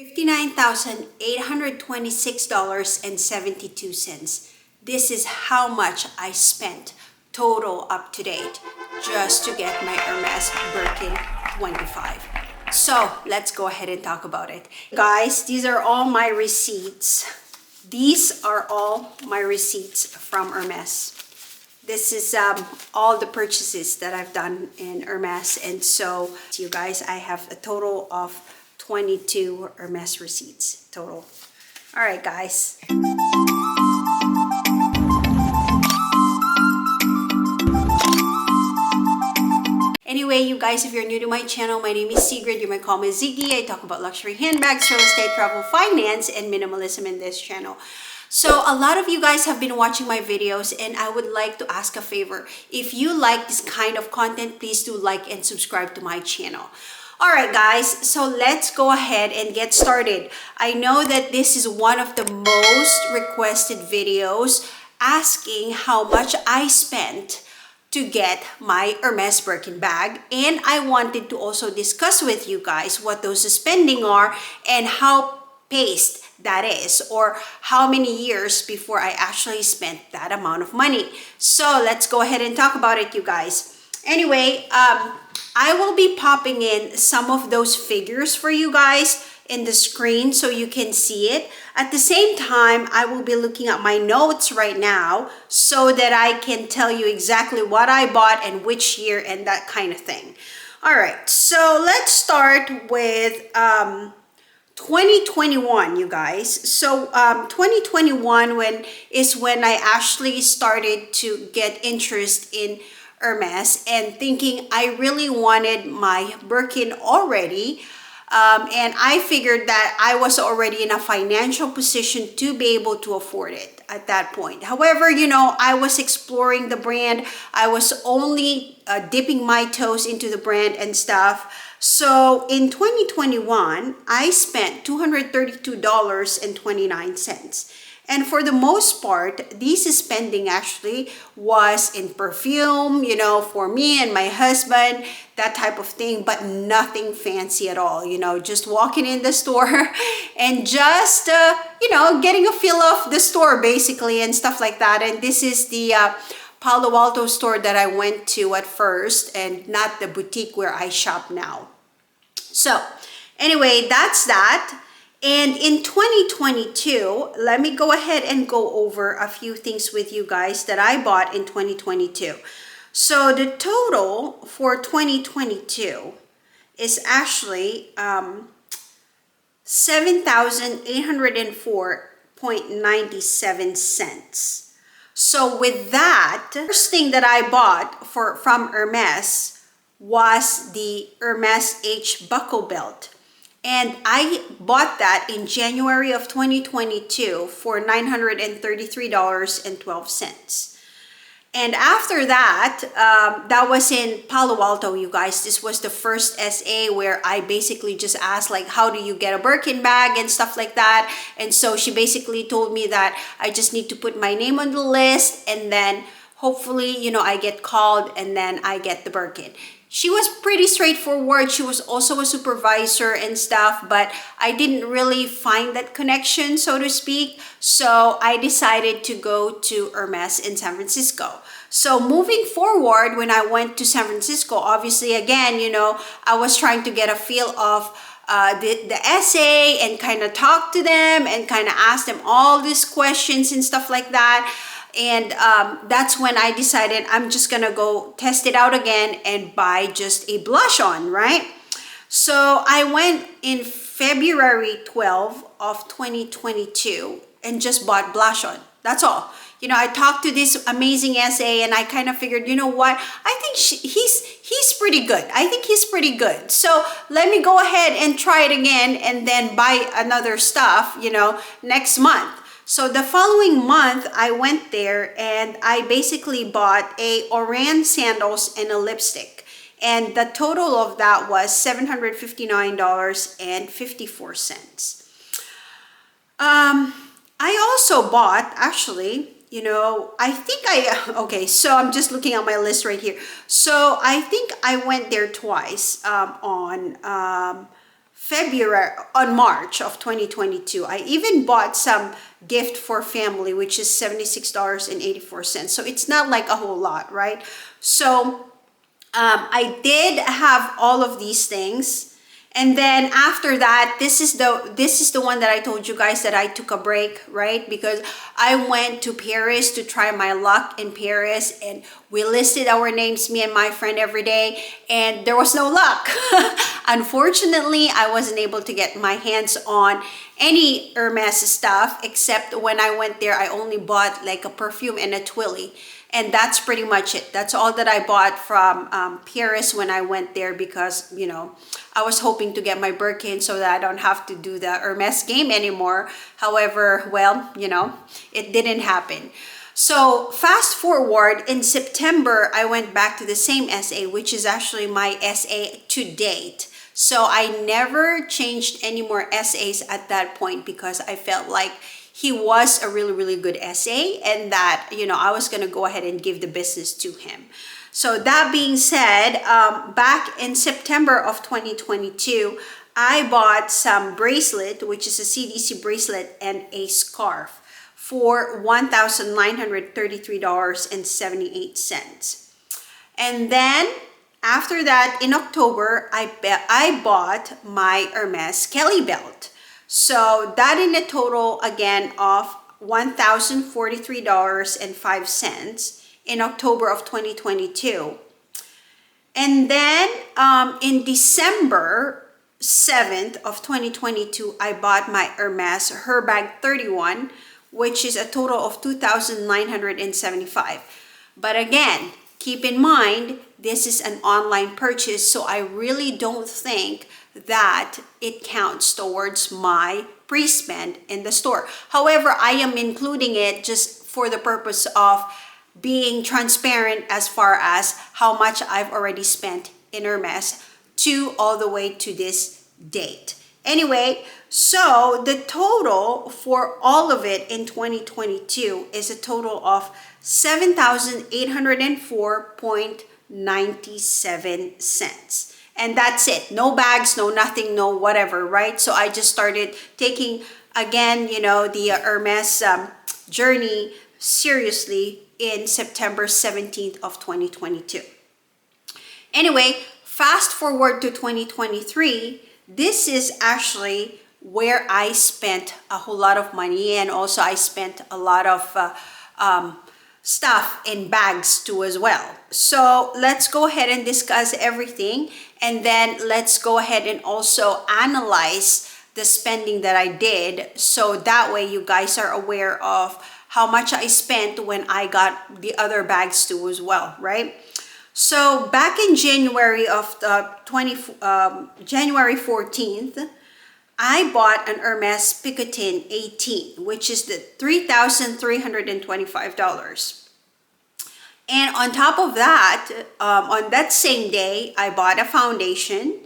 $59,826.72. This is how much I spent total up to date just to get my Hermes Birkin 25. So let's go ahead and talk about it. Guys, these are all my receipts. These are all my receipts from Hermes. This is all the purchases that I've done in Hermes. And so you guys, I have a total of 22 Hermes receipts total. All right, guys. Anyway, you guys, if you're new to my channel, my name is Sigrid. You might call me Ziggy. I talk about luxury handbags, real estate, travel, finance, and minimalism in this channel. So a lot of you guys have been watching my videos, and I would like to ask a favor. If you like this kind of content, please do like and subscribe to my channel. All right, guys, so let's go ahead and get started. I know that this is one of the most requested videos asking how much I spent to get my Hermes Birkin bag, and I wanted to also discuss with you guys what those spending are and how paced that is, or how many years before I actually spent that amount of money. So let's go ahead and talk about it, you guys. Anyway, I will be popping in some of those figures for you guys in the screen so you can see it. At the same time, I will be looking at my notes right now so that I can tell you exactly what I bought and which year and that kind of thing. All right, so let's start with 2021, you guys. So 2021 is when I actually started to get interest in Hermes and thinking I really wanted my Birkin already. And I figured that I was already in a financial position to be able to afford it at that point. However, you know, I was exploring the brand. I was only dipping my toes into the brand and stuff. So in 2021, I spent $232.29. And for the most part, this spending actually was in perfume, you know, for me and my husband, that type of thing, but nothing fancy at all, you know, just walking in the store and just, you know, getting a feel of the store basically and stuff like that. And this is the Palo Alto store that I went to at first and not the boutique where I shop now. So anyway, that's that. And in 2022, let me go ahead and go over a few things with you guys that I bought in 2022. So the total for 2022 is actually $7,804.97. So with that, first thing that I bought from Hermes was the Hermes H buckle belt. And I bought that in January of 2022 for $933.12. And after that, that was in Palo Alto, you guys. This was the first SA where I basically just asked, like, how do you get a Birkin bag and stuff like that. And so she basically told me that I just need to put my name on the list, and then hopefully, you know, I get called and then I get the Birkin. She was pretty straightforward. She was also a supervisor and stuff, but I didn't really find that connection, so to speak. So I decided to go to Hermes in San Francisco. So moving forward, when I went to San Francisco, obviously, again, you know, I was trying to get a feel of the SA and kind of talk to them and kind of ask them all these questions and stuff like that. And that's when I decided I'm just gonna go test it out again and buy just a blush on, right? So I went in February 12 of 2022 and just bought blush on. That's all. You know, I talked to this amazing SA and I kind of figured, you know what? I think he's pretty good. I think he's pretty good. So let me go ahead and try it again and then buy another stuff, you know, next month. So the following month, I went there and I basically bought a Oran sandals and a lipstick. And the total of that was $759.54. I also bought, actually, you know, okay, so I'm just looking at my list right here. So I think I went there twice on on March of 2022, I even bought some gift for family, which is $76.84. So it's not like a whole lot, right? So I did have all of these things. And then after that, this is the one that I told you guys that I took a break, right? Because I went to Paris to try my luck in Paris, and we listed our names, me and my friend, every day, and there was no luck. Unfortunately, I wasn't able to get my hands on any Hermes stuff, except when I went there, I only bought like a perfume and a Twilly. And that's pretty much it. That's all that I bought from Paris when I went there, because, you know, I was hoping to get my Birkin so that I don't have to do the Hermes game anymore. However, well, you know, it didn't happen. So fast forward, in September, I went back to the same SA, which is actually my SA to date. So I never changed any more SAs at that point, because I felt like he was a really, really good SA, and that, you know, I was going to go ahead and give the business to him. So that being said, back in September of 2022, I bought some bracelet, which is a CDC bracelet, and a scarf for $1,933.78. And then after that, in October, I bought my Hermes Kelly belt. So that in a total again of $1,043.05 in October of 2022. And then in December 7th of 2022, I bought my Hermes Herbag 31, which is a total of $2,975. But again, keep in mind, this is an online purchase, so I really don't think that it counts towards my pre-spend in the store. However, I am including it just for the purpose of being transparent as far as how much I've already spent in Hermes to all the way to this date. Anyway, so the total for all of it in 2022 is a total of $7,804.97. And that's it. No bags, no nothing, no whatever, right? So I just started taking, again, you know, the Hermes journey seriously in September 17th of 2022. Anyway, fast forward to 2023. This is actually where I spent a whole lot of money, and also I spent a lot of stuff in bags too as well. So let's go ahead and discuss everything, and then let's go ahead and also analyze the spending that I did, so that way you guys are aware of how much I spent when I got the other bags too as well, right? So back in January of January 14th, I bought an Hermes Picotin 18, which is the $3,325. And on top of that, on that same day, I bought a foundation.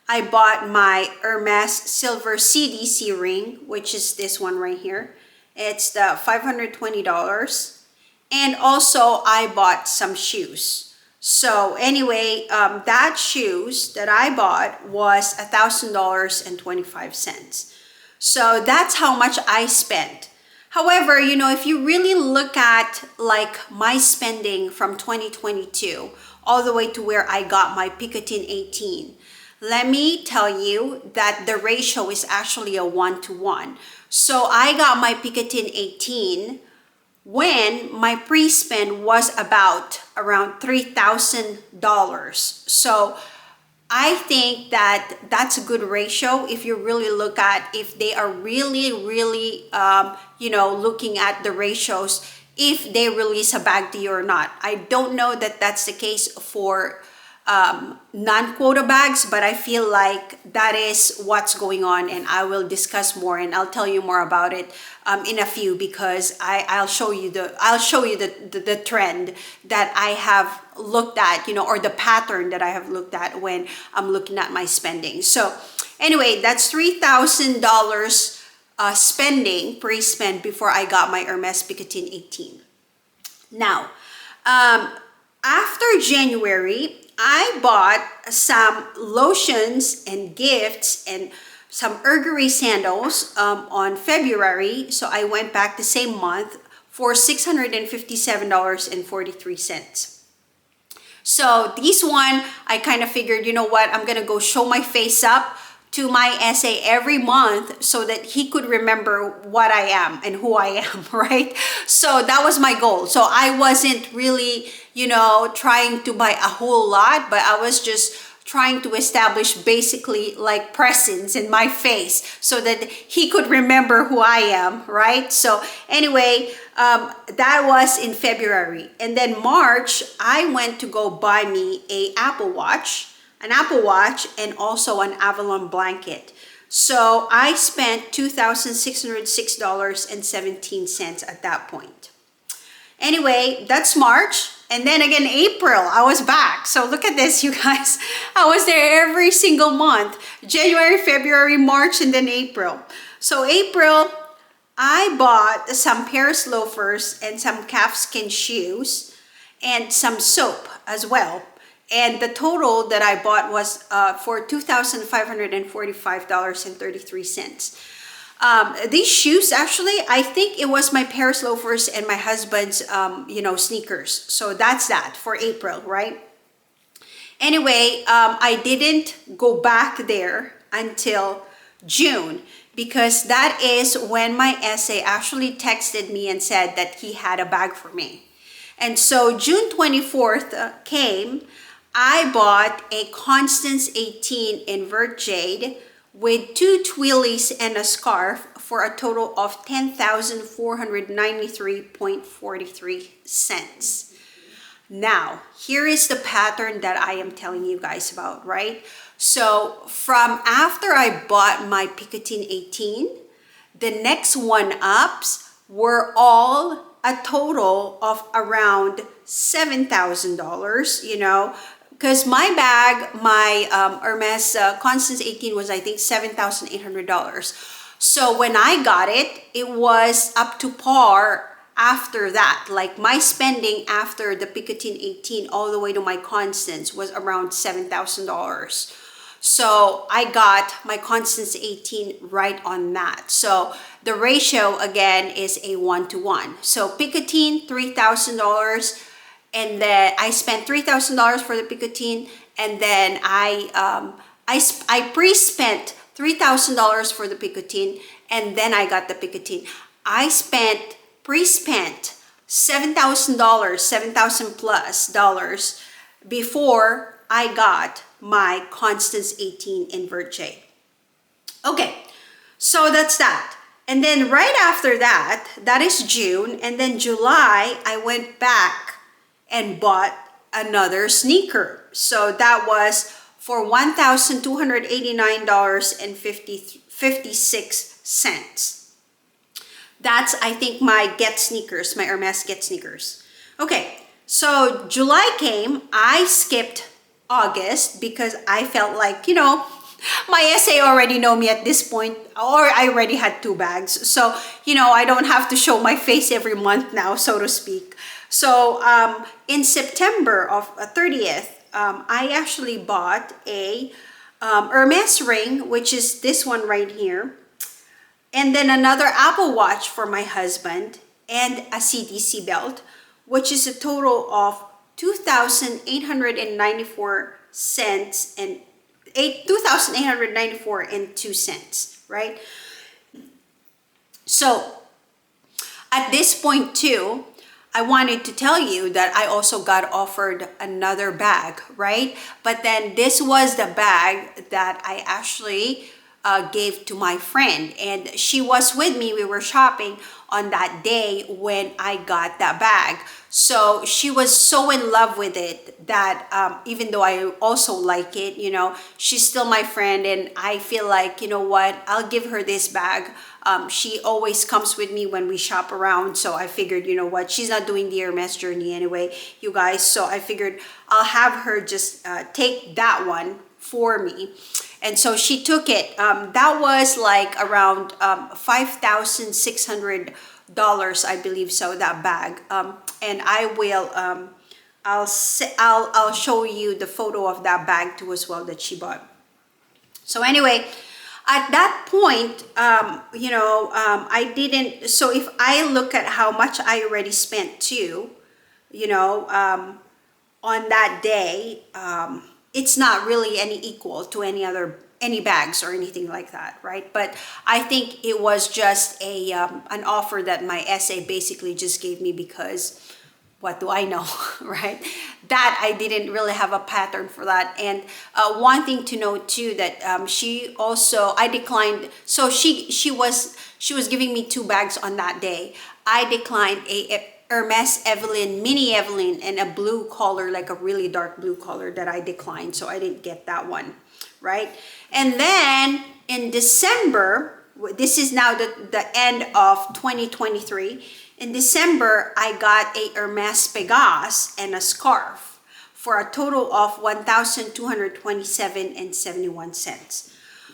I bought my Hermes Silver CDC ring, which is this one right here. It's the $520. And also I bought some shoes. So anyway, that shoes that I bought was $1,000.25. So that's how much I spent. However, you know, if you really look at like my spending from 2022 all the way to where I got my Picotin 18, let me tell you that the ratio is actually a 1-to-1. So I got my Picotin 18 when my pre-spend was about around $3,000. So I think that that's a good ratio if you really look at if they are really, you know, looking at the ratios, if they release a bag to you or not. I don't know that that's the case for non-quota bags, but I feel like that is what's going on, and I will discuss more and I'll tell you more about it in a few, because I'll show you the trend that I have looked at, you know, or the pattern that I have looked at when I'm looking at my spending. So anyway, that's $3,000 spending, pre-spend, before I got my Hermes Picotin 18. Now, after January, I bought some lotions and gifts and some Urgery sandals on February. So I went back the same month for $657.43. So this one, I kind of figured, you know what, I'm gonna go show my face up to my SA every month so that he could remember what I am and who I am, right? So that was my goal. So I wasn't really, trying to buy a whole lot, but I was just trying to establish basically like presence in my face so that he could remember who I am, right? So anyway, that was in February. And then March, I went to go buy me an Apple Watch, and also an Avalon blanket. So I spent $2,606.17 at that point. Anyway, that's March. And then again, April, I was back. So look at this, you guys. I was there every single month. January, February, March, and then April. So April, I bought some Paris loafers and some calfskin shoes and some soap as well. And the total that I bought was for $2,545.33. These shoes, actually, I think it was my Paris loafers and my husband's, sneakers. So that's that for April, right? Anyway, I didn't go back there until June because that is when my SA actually texted me and said that he had a bag for me. And so June 24th came. I bought a Constance 18 invert jade with 2 twillies and a scarf for a total of $10,493.43. Now, here is the pattern that I am telling you guys about, right? So from after I bought my Picotin 18, the next one-ups were all a total of around $7,000, because my bag, my Hermes Constance 18 was, I think, $7,800. So when I got it, it was up to par after that. Like my spending after the Picotin 18 all the way to my Constance was around $7,000. So I got my Constance 18 right on that. So the ratio again is a 1-to-1. So Picotin, $3,000. And then I spent $3,000 for the Picotin, and then I pre-spent $3,000 for the Picotin, and then I got the Picotin. I pre-spent $7,000, $7,000 plus dollars before I got my Constance 18 invert J. Okay, so that's that. And then right after that, that is June, and then July, I went back and bought another sneaker. So that was for $1,289.56. That's, I think, my Get sneakers, my Hermes Get sneakers. Okay, so July came. I skipped August because I felt like, my SA already know me at this point, or I already had 2 bags. So, I don't have to show my face every month now, so to speak. So in September of 30th, I actually bought a Hermes ring, which is this one right here, and then another Apple Watch for my husband, and a CDC belt, which is a total of $2,894 and $2,894.02, right? So at this point too, I wanted to tell you that I also got offered another bag, right? But then this was the bag that I actually gave to my friend, and she was with me. We were shopping on that day when I got that bag. So she was so in love with it that even though I also like it, she's still my friend, and I feel like, I'll give her this bag. She always comes with me when we shop around. So I figured, she's not doing the Hermes journey anyway, you guys. So I figured I'll have her just take that one for me. And so she took it. That was like around $5,600, I believe so, that bag. And I will I'll show you the photo of that bag too as well that she bought. So anyway, at that point, I didn't. So if I look at how much I already spent too, you know, on that day, it's not really any equal to any bags or anything like that, right? But I think it was just a an offer that my SA basically just gave me because what do I know, right? That I didn't really have a pattern for that. And one thing to note too, that she also, I declined. So she was giving me two bags on that day. I declined a Hermes Evelyn, mini Evelyn, and a blue color, like a really dark blue color that I declined. So I didn't get that one, right? And then in December, this is now the end of 2023. In December, I got a Hermes Pegasus and a scarf for a total of $1,227.71.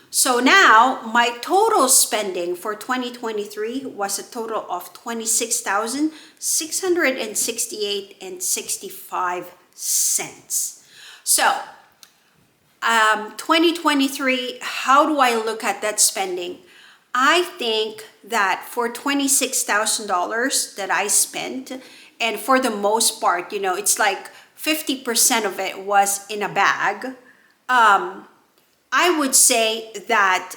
So now my total spending for 2023 was a total of $26,668.65. So 2023, how do I look at that spending? I think that for $26,000 that I spent, and for the most part, it's like 50% of it was in a bag. I would say that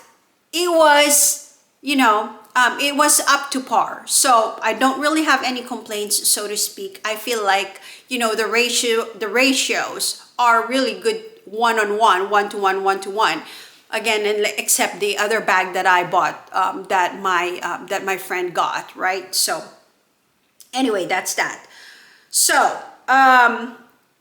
it was, it was up to par. So I don't really have any complaints, so to speak. I feel like, the ratios are really good one-on-one, one-to-one, one-to-one. Again, and except the other bag that I bought, that my friend got, right? So anyway, that's that. So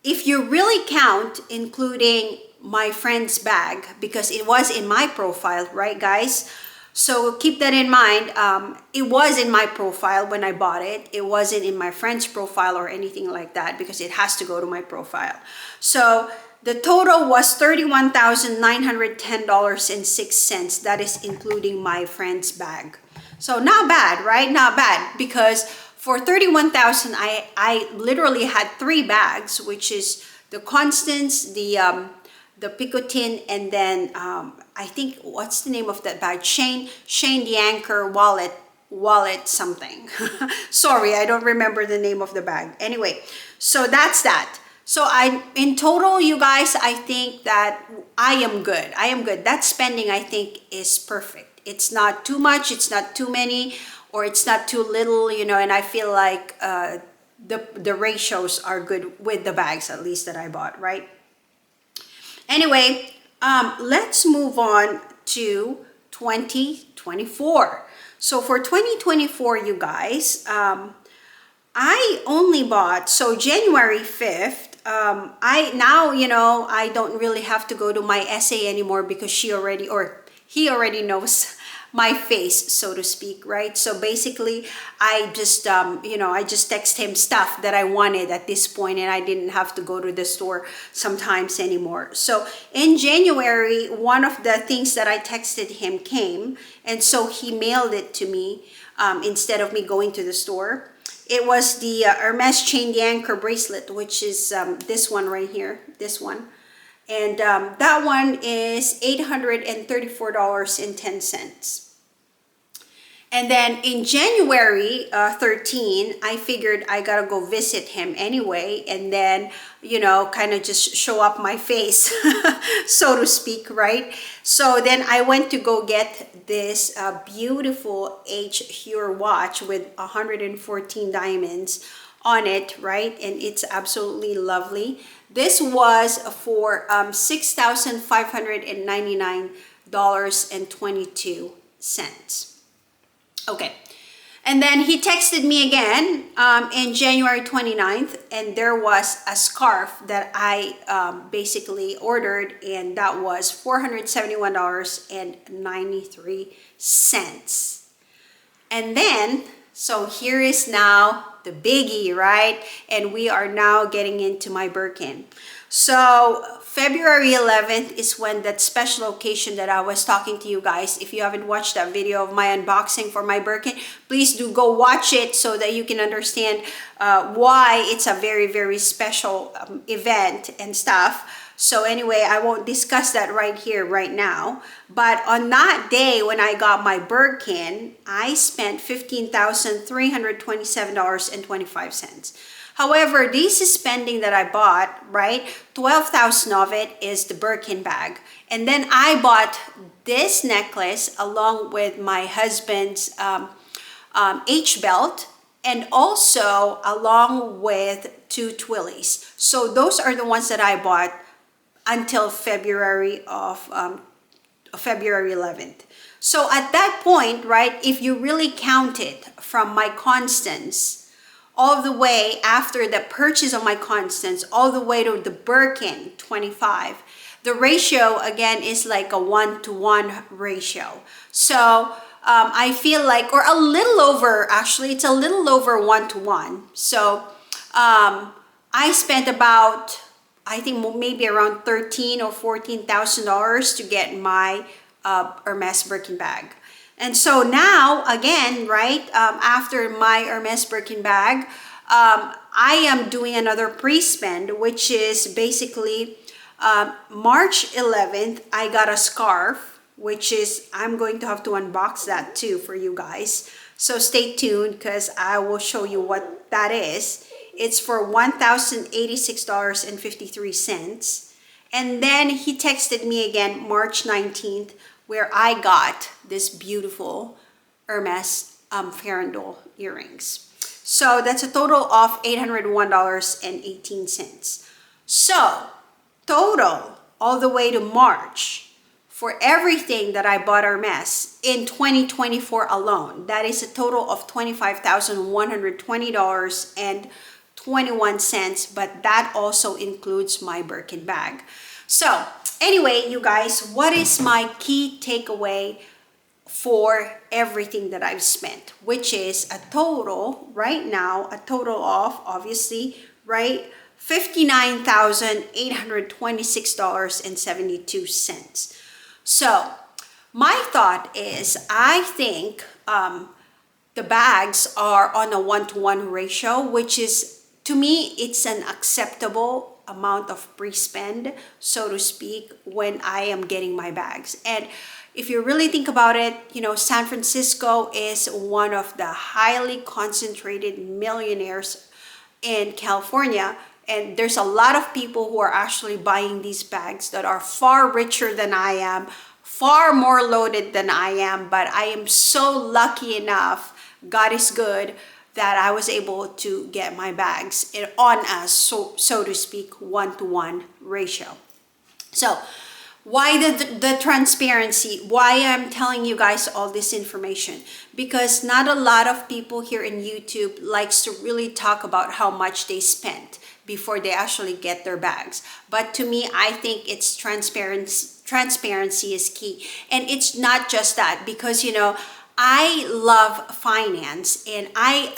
if you really count, including my friend's bag, because it was in my profile, right, guys? So keep that in mind. It was in my profile when I bought it. It wasn't in my friend's profile or anything like that, because it has to go to my profile. So the total was $31,910.06. That is including my friend's bag. So not bad, right? Not bad, because for $31,000, I literally had three bags, which is the Constance, the Picotin, and then I think, what's the name of that bag? Shane the Anchor wallet something. Sorry, I don't remember the name of the bag. Anyway, so that's that. So in total, you guys, I think that I am good. That spending, I think, is perfect. It's not too much, it's not too many, or it's not too little, and I feel like the ratios are good with the bags, at least that I bought, right? Anyway, let's move on to 2024. So for 2024, you guys, I only bought, so January 5th, I don't really have to go to my SA anymore, because he already knows my face, so to speak, right? So basically, I just text him stuff that I wanted at this point, and I didn't have to go to the store sometimes anymore. So in January, one of the things that I texted him came, and so he mailed it to me instead of me going to the store. It was the Hermes Chain Anchor bracelet, which is this one right here, this one. And that one is $834.10. And then in January 13, I figured I gotta go visit him anyway, and then, kind of just show up my face, so to speak, right? So then I went to go get this beautiful H. Hure watch with 114 diamonds on it, right? And it's absolutely lovely. This was for $6,599.22. Okay. And then he texted me again in January 29th, and there was a scarf that I basically ordered, and that was $471.93. And then, so here is now the biggie, right? And we are now getting into my Birkin. So February 11th is when that special occasion that I was talking to you guys. If you haven't watched that video of my unboxing for my Birkin, please do go watch it so that you can understand why it's a very, very special event and stuff. So anyway, I won't discuss that right here, right now. But on that day when I got my Birkin, I spent $15,327.25. However, this is spending that I bought, right? 12,000 of it is the Birkin bag. And then I bought this necklace along with my husband's H belt, and also along with two Twillies. So those are the ones that I bought until February 11th. So at that point, right, if you really count it from my Constance, all the way after the purchase of my Constance, all the way to the Birkin 25, the ratio again is like a 1-to-1 ratio. So I feel like, or a little over, actually, it's a little over 1-to-1. So I spent about, I think maybe around $13,000 or $14,000 to get my Hermes Birkin bag. And so now, again, right, after my Hermes Birkin bag, I am doing another pre-spend, which is basically March 11th, I got a scarf, which is, I'm going to have to unbox that too for you guys. So stay tuned because I will show you what that is. It's for $1,086.53. And then he texted me again March 19th, where I got this beautiful Hermes Farandole earrings. So that's a total of $801.18. So total all the way to March for everything that I bought Hermes in 2024 alone, that is a total of $25,120.21, but that also includes my Birkin bag. So anyway, you guys, what is my key takeaway for everything that I've spent, which is a total right now, a total of, obviously, right, $59,826.72. So my thought is, I think the bags are on a 1-to-1 ratio, which is, to me, it's an acceptable amount of pre-spend, so to speak, when I am getting my bags. And if you really think about it, you know, San Francisco is one of the highly concentrated millionaires in California. And there's a lot of people who are actually buying these bags that are far richer than I am, far more loaded than I am. But I am so lucky enough, God is good, that I was able to get my bags on a, so to speak, 1-to-1 ratio. So why the transparency? Why I'm telling you guys all this information? Because not a lot of people here in YouTube likes to really talk about how much they spent before they actually get their bags. But to me, I think it's transparency. Transparency is key. And it's not just that, because, you know, I love finance, and I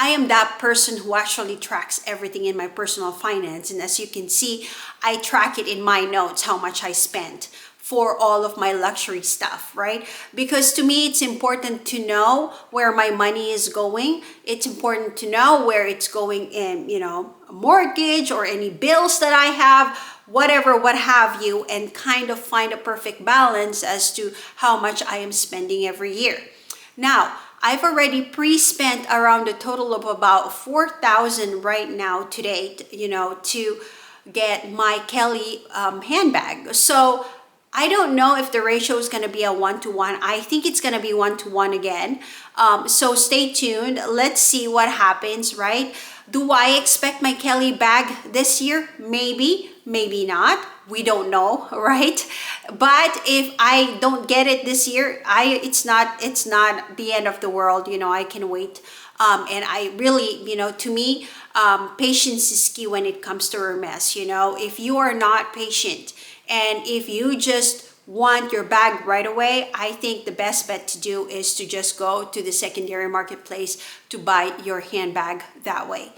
am that person who actually tracks everything in my personal finance. And as you can see, I track it in my notes, how much I spent for all of my luxury stuff, right? Because to me, it's important to know where my money is going. It's important to know where it's going in, you know, a mortgage or any bills that I have, whatever, what have you, and kind of find a perfect balance as to how much I am spending every year. Now, I've already pre-spent around a total of about $4,000 right now today, you know, to get my Kelly handbag. So I don't know if the ratio is going to be a 1-to-1. I think it's going to be 1-to-1 again. So stay tuned. Let's see what happens, right? Do I expect my Kelly bag this year? Maybe, maybe not. We don't know, right? But if I don't get it this year, it's not the end of the world. You know, I can wait. And I really, you know, to me, patience is key when it comes to Hermes. You know, if you are not patient and if you just want your bag right away, I think the best bet to do is to just go to the secondary marketplace to buy your handbag that way.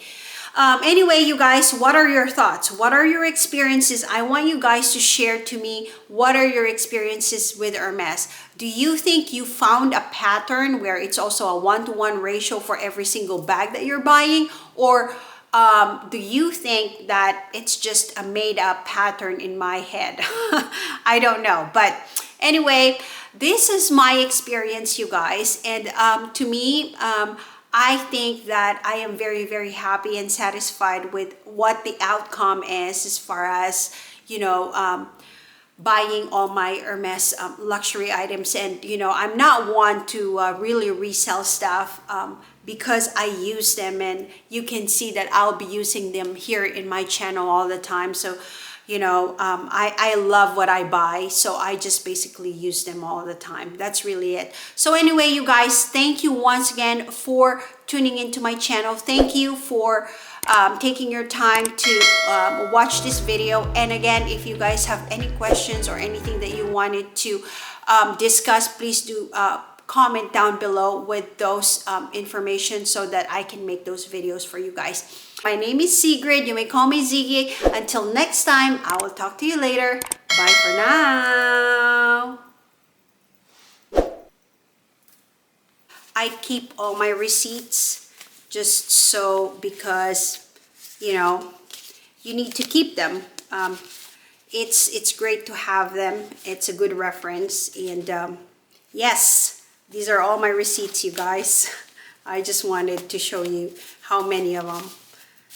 Anyway, you guys, what are your thoughts? What are your experiences? I want you guys to share to me, what are your experiences with Hermes? Do you think you found a pattern where it's also a one-to-one ratio for every single bag that you're buying? Or do you think that it's just a made-up pattern in my head? I don't know. But anyway, this is my experience, you guys. And to me, I think that I am very, very happy and satisfied with what the outcome is as far as, you know, buying all my Hermes luxury items. And, you know, I'm not one to really resell stuff because I use them, and you can see that I'll be using them here in my channel all the time. So, you know, I love what I buy, so I just basically use them all the time. That's really it. So anyway, you guys, thank you once again for tuning into my channel. Thank you for taking your time to watch this video. And again, if you guys have any questions or anything that you wanted to discuss, please do comment down below with those information so that I can make those videos for you guys. My name is Sigrid. You may call me Ziggy. Until next time, I will talk to you later. Bye for now. I keep all my receipts just so, because, you know, you need to keep them. It's great to have them. It's a good reference. And yes, these are all my receipts, you guys. I just wanted to show you how many of them.